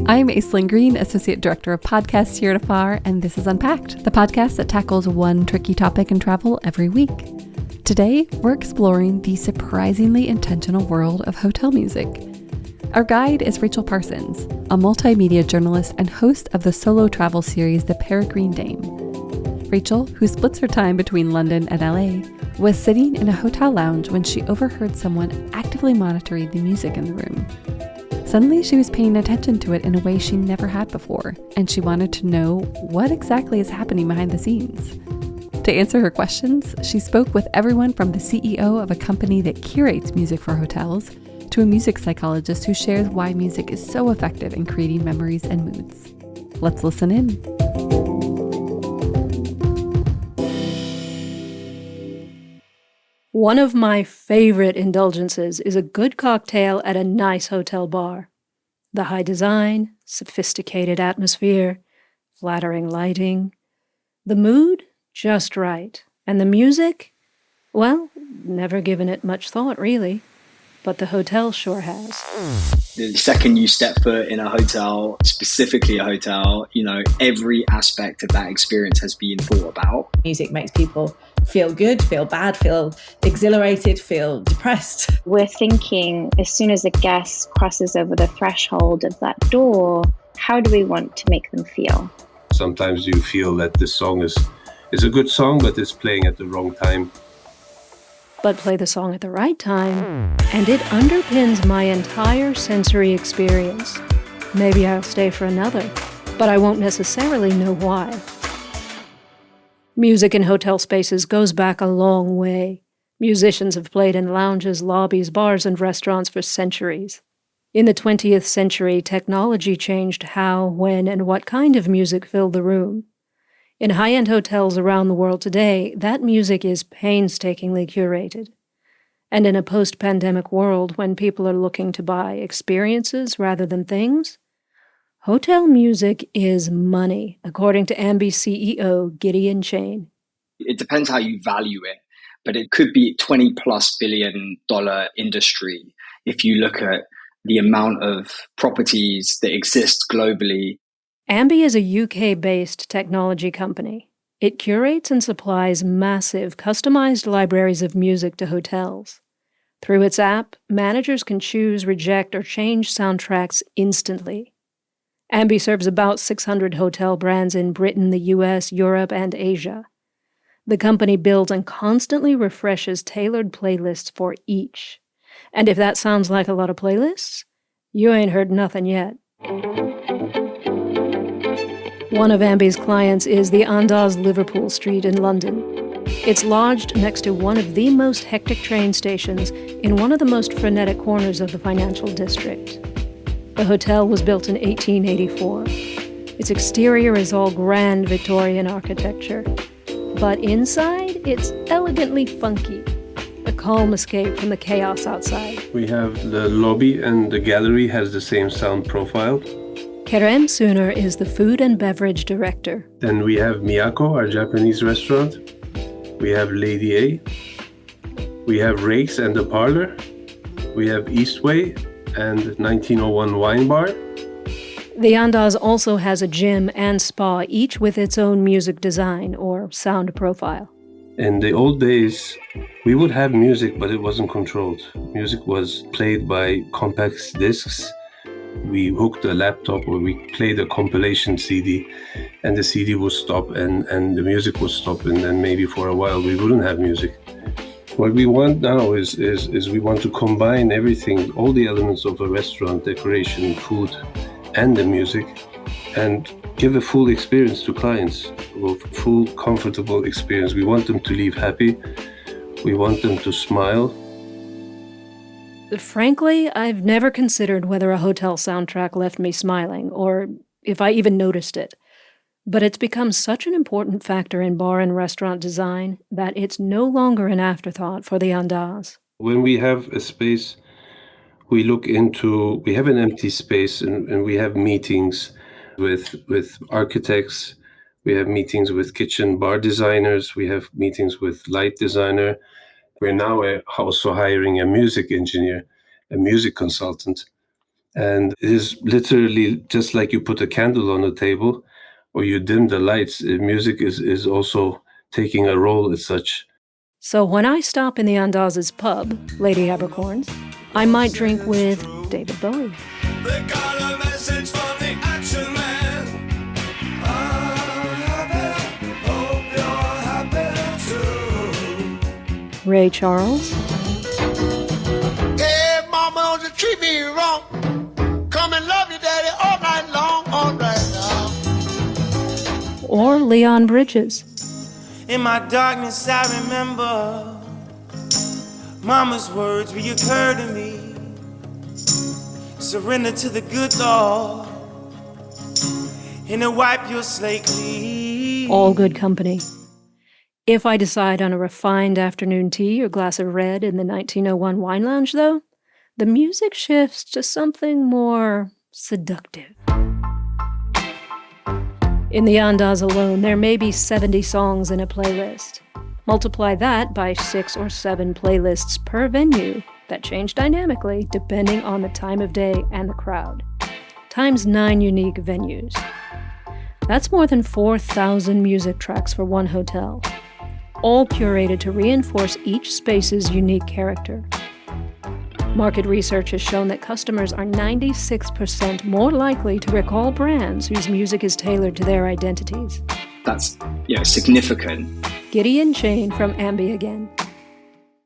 I'm Aislinn Green, Associate Director of Podcasts here at Afar, and this is Unpacked, the podcast that tackles one tricky topic in travel every week. Today, we're exploring the surprisingly intentional world of hotel music. Our guide is Rachel Parsons, a multimedia journalist and host of the solo travel series The Peregrine Dame. Rachel, who splits her time between London and LA, was sitting in a hotel lounge when she overheard someone actively monitoring the music in the room. Suddenly, she was paying attention to it in a way she never had before, and she wanted to know what exactly is happening behind the scenes. To answer her questions, she spoke with everyone from the CEO of a company that curates music for hotels to a music psychologist who shares why music is so effective in creating memories and moods. Let's listen in. One of my favorite indulgences is a good cocktail at a nice hotel bar. The high design, sophisticated atmosphere, flattering lighting. The mood, just right. And the music, well, never given it much thought, really. But the hotel sure has. The second you step foot in a hotel, specifically a hotel, every aspect of that experience has been thought about. Music makes people feel good, feel bad, feel exhilarated, feel depressed. We're thinking as soon as a guest crosses over the threshold of that door, how do we want to make them feel? Sometimes you feel that this song is a good song, but it's playing at the wrong time. But play the song at the right time, and it underpins my entire sensory experience. Maybe I'll stay for another, but I won't necessarily know why. Music in hotel spaces goes back a long way. Musicians have played in lounges, lobbies, bars, and restaurants for centuries. In the 20th century, technology changed how, when, and what kind of music filled the room. In high-end hotels around the world today, that music is painstakingly curated. And in a post-pandemic world, when people are looking to buy experiences rather than things, hotel music is money, according to Ambi CEO Gideon Chain. It depends how you value it, but it could be $20+ billion industry if you look at the amount of properties that exist globally. Ambi is a UK-based technology company. It curates and supplies massive, customized libraries of music to hotels. Through its app, managers can choose, reject, or change soundtracks instantly. Ambi serves about 600 hotel brands in Britain, the US, Europe, and Asia. The company builds and constantly refreshes tailored playlists for each. And if that sounds like a lot of playlists, you ain't heard nothing yet. One of Ambi's clients is the Andaz Liverpool Street in London. It's lodged next to one of the most hectic train stations in one of the most frenetic corners of the financial district. The hotel was built in 1884. Its exterior is all grand Victorian architecture, but inside it's elegantly funky, a calm escape from the chaos outside. We have the lobby, and the gallery has the same sound profile. Kerem Suner is the food and beverage director. Then we have Miyako, our Japanese restaurant. We have Lady A. We have Rakes and the Parlor. We have Eastway and 1901 Wine Bar. The Andaz also has a gym and spa, each with its own music design or sound profile. In the old days, we would have music, but it wasn't controlled. Music was played by compact discs. We hooked a laptop or we played a compilation CD, and the CD would stop and the music would stop, and then maybe for a while we wouldn't have music. What we want now is we want to combine everything, all the elements of a restaurant, decoration, food, and the music, and give a full experience to clients, a full, comfortable experience. We want them to leave happy. We want them to smile. Frankly, I've never considered whether a hotel soundtrack left me smiling, or if I even noticed it. But it's become such an important factor in bar and restaurant design that it's no longer an afterthought for the Andaz. When we have a space, we have an empty space and we have meetings with architects, we have meetings with kitchen bar designers, we have meetings with light designer. We're now also hiring a music engineer. a music consultant. And it is literally just like you put a candle on the table or you dim the lights. Music is also taking a role as such. So when I stop in the Andaz's pub, Lady Abercorn's, I might drink with David Bowie. They got a message from the action man. I'm happy, hope you're happy too. Ray Charles. Hey, mama, don't you treat me wrong. Come and love you, daddy, all night long, all right now. Or Leon Bridges. In my darkness, I remember Mama's words reoccur to me. Surrender to the good Lord, and to wipe your slate clean. All good company. If I decide on a refined afternoon tea or glass of red in the 1901 wine lounge, though, the music shifts to something more seductive. In the Andaz alone, there may be 70 songs in a playlist. Multiply that by 6 or 7 playlists per venue that change dynamically depending on the time of day and the crowd, times 9 unique venues. That's more than 4,000 music tracks for one hotel, all curated to reinforce each space's unique character. Market research has shown that customers are 96% more likely to recall brands whose music is tailored to their identities. That's significant. Gideon Chain from Ambi again.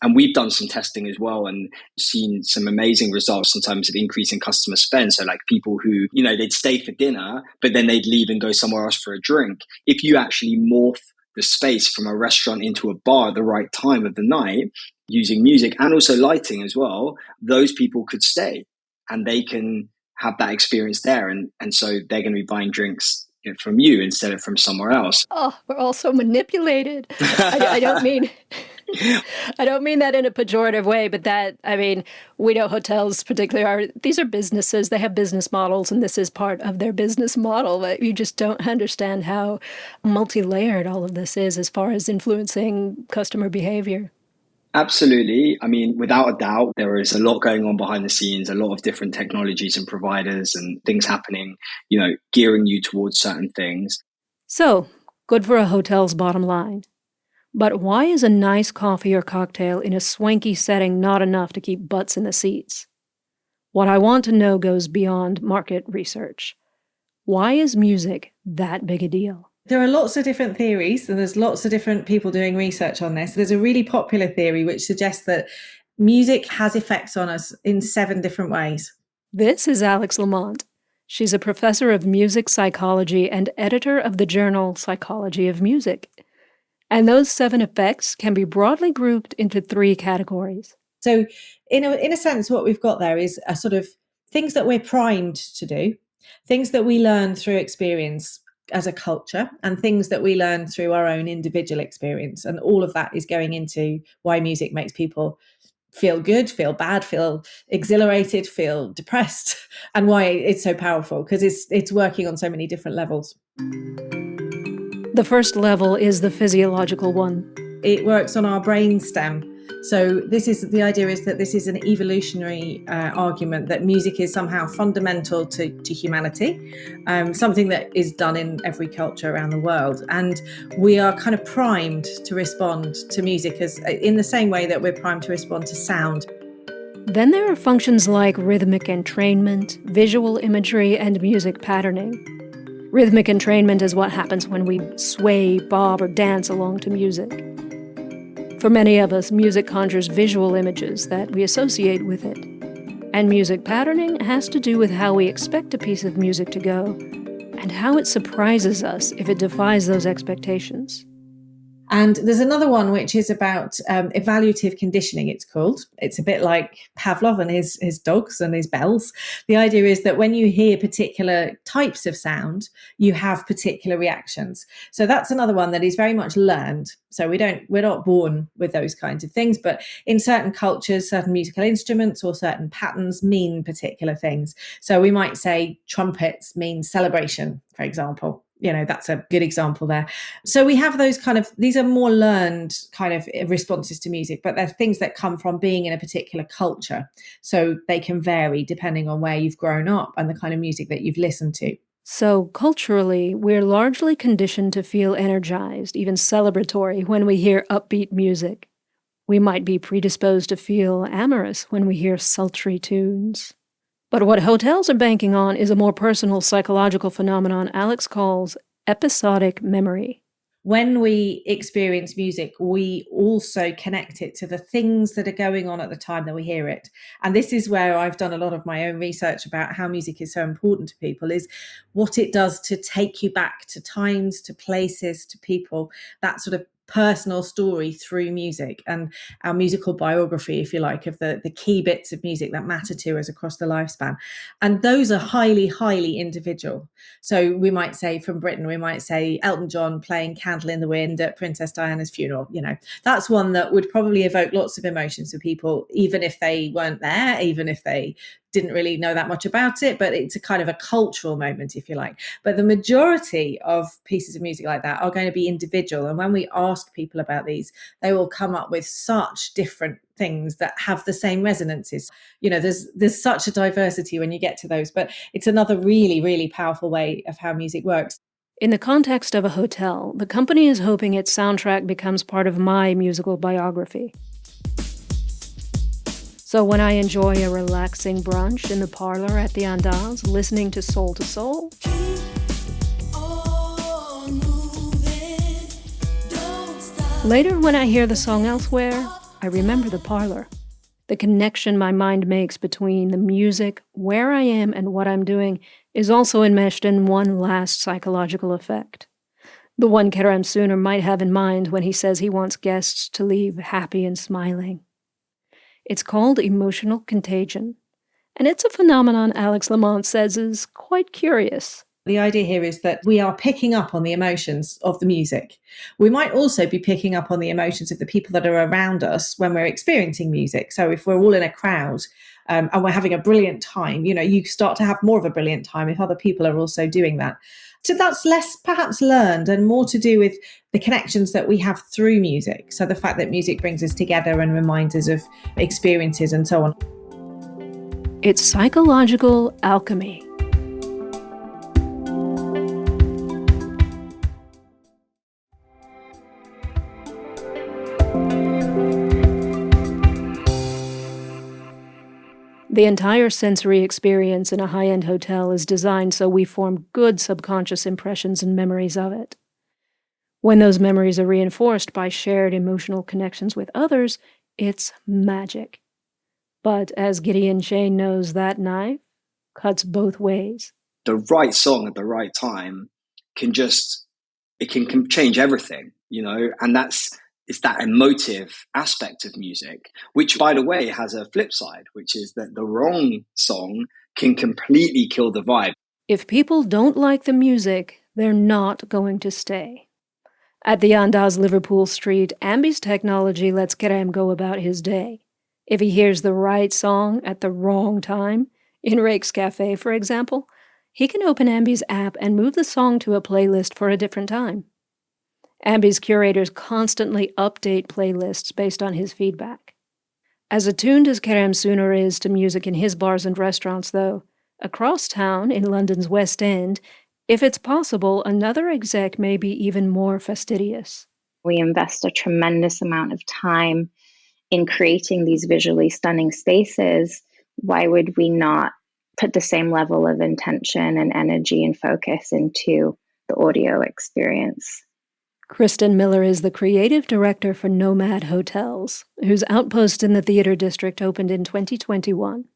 And we've done some testing as well and seen some amazing results in terms of increasing customer spend. So like people who, they'd stay for dinner, but then they'd leave and go somewhere else for a drink. If you actually morph the space from a restaurant into a bar at the right time of the night, using music and also lighting as well, those people could stay and they can have that experience there. And so they're going to be buying drinks from you instead of from somewhere else. Oh, we're all so manipulated. I don't mean that in a pejorative way, but we know hotels particularly these are businesses. They have business models, and this is part of their business model. But you just don't understand how multi-layered all of this is as far as influencing customer behavior. Absolutely. Without a doubt, there is a lot going on behind the scenes, a lot of different technologies and providers and things happening, gearing you towards certain things. So, good for a hotel's bottom line. But why is a nice coffee or cocktail in a swanky setting not enough to keep butts in the seats? What I want to know goes beyond market research. Why is music that big a deal? There are lots of different theories, and there's lots of different people doing research on this. There's a really popular theory which suggests that music has effects on us in 7 different ways. This is Alex Lamont. She's a professor of music psychology and editor of the journal Psychology of Music. And those 7 effects can be broadly grouped into 3 categories. So in a sense, what we've got there is a sort of things that we're primed to do, things that we learn through experience as a culture, and things that we learn through our own individual experience. And all of that is going into why music makes people feel good, feel bad, feel exhilarated, feel depressed, and why it's so powerful, because it's working on so many different levels. The first level is the physiological one. It works on our brain stem. So the idea is that this is an evolutionary argument that music is somehow fundamental to humanity, something that is done in every culture around the world. And we are kind of primed to respond to music as in the same way that we're primed to respond to sound. Then there are functions like rhythmic entrainment, visual imagery, and music patterning. Rhythmic entrainment is what happens when we sway, bob, or dance along to music. For many of us, music conjures visual images that we associate with it. And music patterning has to do with how we expect a piece of music to go, and how it surprises us if it defies those expectations. And there's another one which is about evaluative conditioning, it's called. It's a bit like Pavlov and his dogs and his bells. The idea is that when you hear particular types of sound, you have particular reactions. So that's another one that is very much learned. So we're not born with those kinds of things, but in certain cultures, certain musical instruments or certain patterns mean particular things. So we might say trumpets mean celebration, for example. That's a good example there. So we have those these are more learned kind of responses to music, but they're things that come from being in a particular culture. So they can vary depending on where you've grown up and the kind of music that you've listened to. So culturally, we're largely conditioned to feel energized, even celebratory, when we hear upbeat music. We might be predisposed to feel amorous when we hear sultry tunes. But what hotels are banking on is a more personal psychological phenomenon Alex calls episodic memory. When we experience music, we also connect it to the things that are going on at the time that we hear it. And this is where I've done a lot of my own research about how music is so important to people, is what it does to take you back to times, to places, to people, that sort of personal story through music and our musical biography, if you like, of the key bits of music that matter to us across the lifespan. And those are highly, highly individual. So we might say from Britain, we might say Elton John playing Candle in the Wind at Princess Diana's funeral. That's one that would probably evoke lots of emotions for people, even if they weren't there, even if they didn't really know that much about it, but it's a kind of a cultural moment, if you like. But the majority of pieces of music like that are going to be individual. And when we ask people about these, they will come up with such different things that have the same resonances. There's such a diversity when you get to those, but it's another really, really powerful way of how music works. In the context of a hotel, the company is hoping its soundtrack becomes part of my musical biography. So when I enjoy a relaxing brunch in the parlor at the Andaz, listening to Soul to Soul, later when I hear the song elsewhere, I remember the parlor. The connection my mind makes between the music, where I am, and what I'm doing is also enmeshed in one last psychological effect. The one Kerem Sooner might have in mind when he says he wants guests to leave happy and smiling. It's called emotional contagion, and it's a phenomenon Alex Lamont says is quite curious. The idea here is that we are picking up on the emotions of the music. We might also be picking up on the emotions of the people that are around us when we're experiencing music. So if we're all in a crowd and we're having a brilliant time, you start to have more of a brilliant time if other people are also doing that. So that's less perhaps learned and more to do with the connections that we have through music. So the fact that music brings us together and reminds us of experiences and so on. It's psychological alchemy. The entire sensory experience in a high-end hotel is designed so we form good subconscious impressions and memories of it. When those memories are reinforced by shared emotional connections with others, it's magic. But as Gideon Shane knows, that knife cuts both ways. The right song at the right time can change everything, and it's that emotive aspect of music, which, by the way, has a flip side, which is that the wrong song can completely kill the vibe. If people don't like the music, they're not going to stay. At the Andaz Liverpool Street, Ambi's technology lets Kerem go about his day. If he hears the right song at the wrong time, in Rake's Cafe, for example, he can open Ambi's app and move the song to a playlist for a different time. Ambi's curators constantly update playlists based on his feedback. As attuned as Kerem Sooner is to music in his bars and restaurants, though, across town in London's West End, if it's possible, another exec may be even more fastidious. We invest a tremendous amount of time in creating these visually stunning spaces. Why would we not put the same level of intention and energy and focus into the audio experience? Kristen Miller is the creative director for Nomad Hotels, whose outpost in the theater district opened in 2021.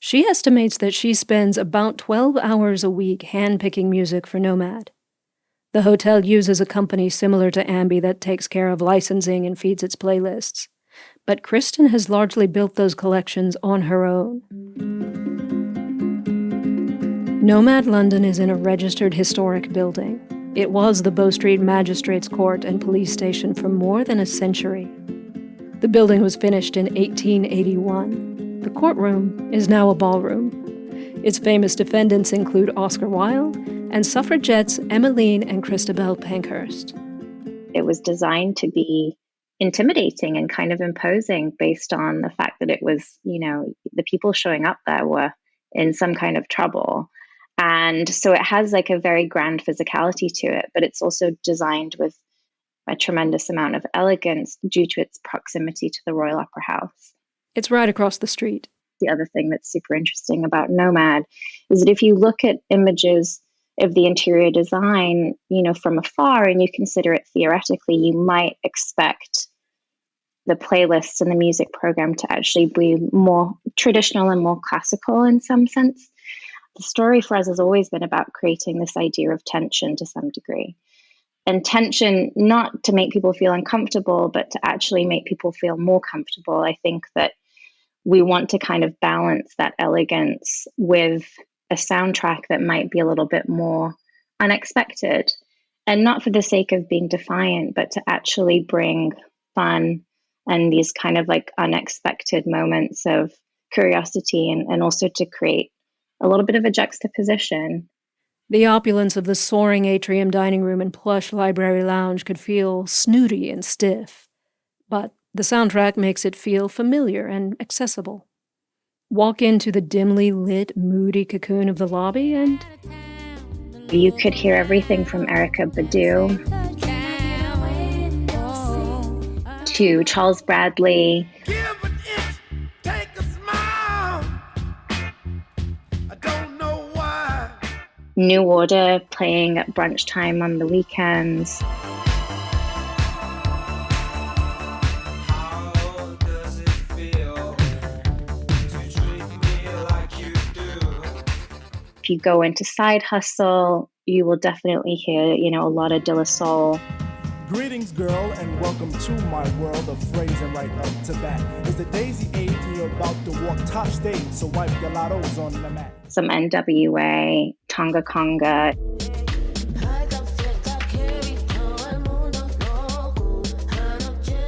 She estimates that she spends about 12 hours a week handpicking music for Nomad. The hotel uses a company similar to Ambi that takes care of licensing and feeds its playlists. But Kristen has largely built those collections on her own. Nomad London is in a registered historic building. It was the Bow Street Magistrates Court and police station for more than a century. The building was finished in 1881. The courtroom is now a ballroom. Its famous defendants include Oscar Wilde and suffragettes Emmeline and Christabel Pankhurst. It was designed to be intimidating and kind of imposing based on the fact that it was, the people showing up there were in some kind of trouble. And so it has like a very grand physicality to it, but it's also designed with a tremendous amount of elegance due to its proximity to the Royal Opera House. It's right across the street. The other thing that's super interesting about Nomad is that if you look at images of the interior design, from afar, and you consider it theoretically, you might expect the playlists and the music program to actually be more traditional and more classical in some sense. The story for us has always been about creating this idea of tension to some degree. And tension, not to make people feel uncomfortable, but to actually make people feel more comfortable. I think that we want to kind of balance that elegance with a soundtrack that might be a little bit more unexpected, and not for the sake of being defiant, but to actually bring fun and these kind of like unexpected moments of curiosity, and also to create a little bit of a juxtaposition. The opulence of the soaring atrium dining room and plush library lounge could feel snooty and stiff, but the soundtrack makes it feel familiar and accessible. Walk into the dimly lit, moody cocoon of the lobby and you could hear everything from Erykah Badu to Charles Bradley. Give an inch, take a smile. I don't know why. New Order playing at brunch time on the weekends. If you go into Side Hustle, you will definitely hear, a lot of De La Soul. Greetings, girl, and welcome to my world of phrasing right up to that. It's the daisy age and you're about to walk top stage, so wipe your lottos on the mat. Some NWA, Tonga Conga.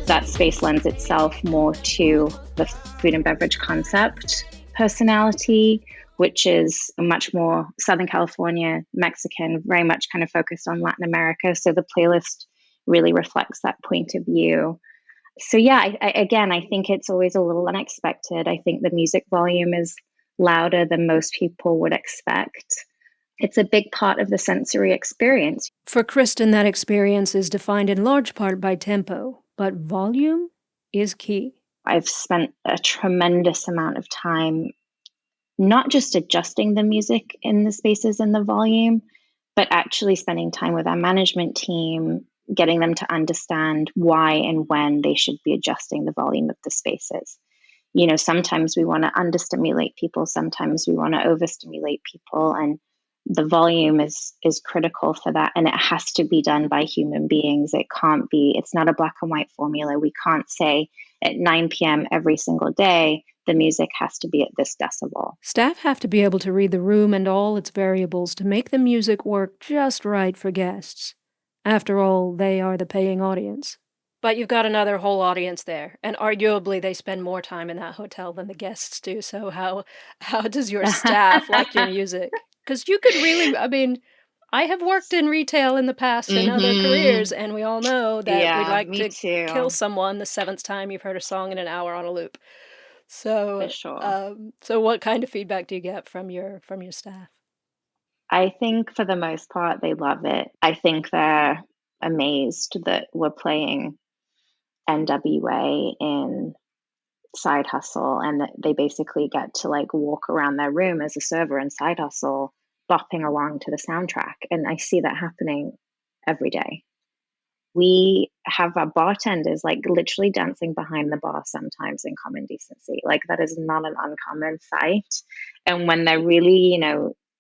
That space lends itself more to the food and beverage concept personality, which is a much more Southern California, Mexican, very much kind of focused on Latin America. So the playlist really reflects that point of view. So yeah, I think it's always a little unexpected. I think the music volume is louder than most people would expect. It's a big part of the sensory experience. For Kristen, that experience is defined in large part by tempo, but volume is key. I've spent a tremendous amount of time not just adjusting the music in the spaces and the volume, but actually spending time with our management team, getting them to understand why and when they should be adjusting the volume of the spaces. Sometimes we want to understimulate people, sometimes we want to overstimulate people, and the volume is critical for that, and it has to be done by human beings. It's not a black and white formula. We can't say at 9 p.m. every single day, the music has to be at this decibel. Staff have to be able to read the room and all its variables to make the music work just right for guests. After all, they are the paying audience. But you've got another whole audience there, and arguably they spend more time in that hotel than the guests do. So how does your staff like your music? Because you could really, I have worked in retail in the past in other careers, and we all know that we'd like to kill someone the 7th time you've heard a song in an hour on a loop. So, for sure. So what kind of feedback do you get from your staff? I think for the most part, they love it. I think they're amazed that we're playing NWA in Side Hustle, and that they basically get to like walk around their room as a server in Side Hustle, bopping along to the soundtrack. And I see that happening every day. We have our bartenders like literally dancing behind the bar sometimes in Common Decency. Like that is not an uncommon sight. And when they're really,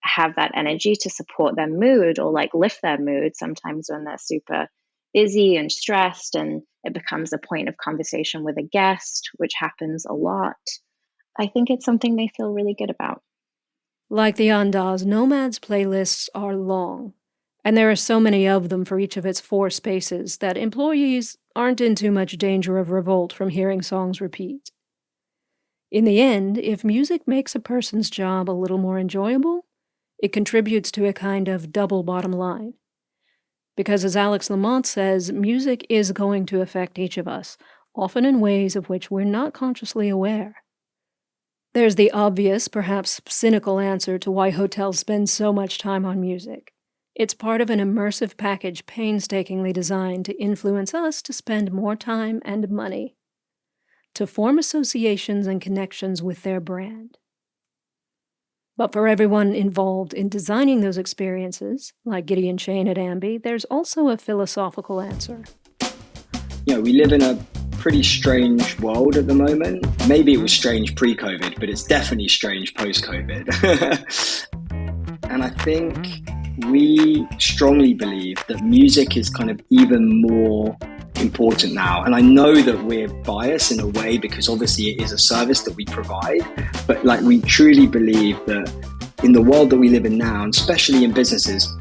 have that energy to support their mood or like lift their mood, sometimes when they're super busy and stressed and it becomes a point of conversation with a guest, which happens a lot, I think it's something they feel really good about. Like the Andaz, Nomad's playlists are long, and there are so many of them for each of its 4 spaces that employees aren't in too much danger of revolt from hearing songs repeat. In the end, if music makes a person's job a little more enjoyable, It contributes to a kind of double bottom line. Because as Alex Lamont says, music is going to affect each of us, often in ways of which we're not consciously aware. There's the obvious, perhaps cynical answer to why hotels spend so much time on music. It's part of an immersive package painstakingly designed to influence us to spend more time and money, to form associations and connections with their brand. But for everyone involved in designing those experiences, like Gideon Shane at Ambi, there's also a philosophical answer. We live in a pretty strange world at the moment. Maybe it was strange pre-COVID, but it's definitely strange post-COVID. And I think we strongly believe that music is kind of even more important now. And I know that we're biased in a way because obviously it is a service that we provide, but we truly believe that in the world that we live in now, and especially in businesses,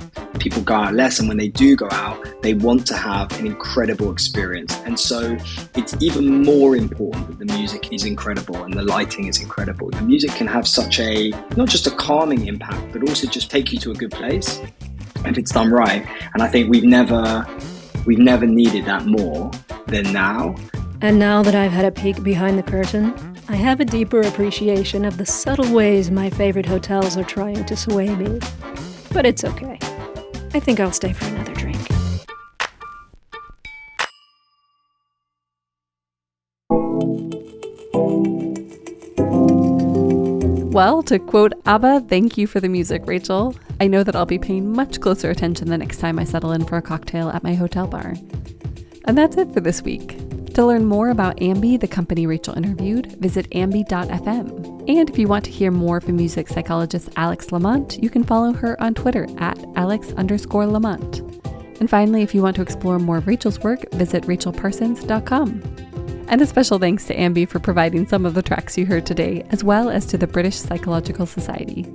people go out less, and when they do go out, they want to have an incredible experience. And so it's even more important that the music is incredible and the lighting is incredible. The music can have such a, not just a calming impact, but also just take you to a good place if it's done right. And I think we've never needed that more than now. And now that I've had a peek behind the curtain, I have a deeper appreciation of the subtle ways my favorite hotels are trying to sway me. But it's okay. I think I'll stay for another drink. Well, to quote ABBA, thank you for the music, Rachel. I know that I'll be paying much closer attention the next time I settle in for a cocktail at my hotel bar. And that's it for this week. To learn more about Ambi, the company Rachel interviewed, visit ambi.fm. And if you want to hear more from music psychologist Alex Lamont, you can follow her on Twitter at Alex_Lamont. And finally, if you want to explore more of Rachel's work, visit rachelparsons.com. And a special thanks to Ambi for providing some of the tracks you heard today, as well as to the British Psychological Society.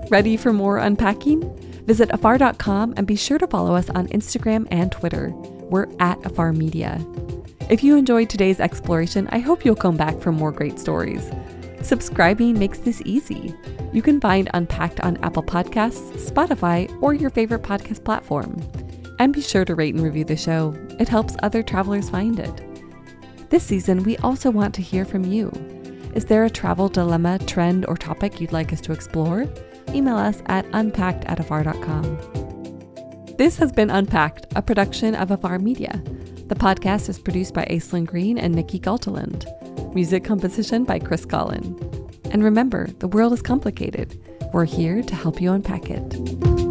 Ready for more unpacking? Visit afar.com and be sure to follow us on Instagram and Twitter. We're at Afar Media. If you enjoyed today's exploration, I hope you'll come back for more great stories. Subscribing makes this easy. You can find Unpacked on Apple Podcasts, Spotify, or your favorite podcast platform. And be sure to rate and review the show. It helps other travelers find it. This season, we also want to hear from you. Is there a travel dilemma, trend, or topic you'd like us to explore? Email us at unpacked@afar.com. This has been Unpacked, a production of Afar Media. The podcast is produced by Aislinn Green and Nikki Galteland. Music composition by Chris Collin. And remember, the world is complicated. We're here to help you unpack it.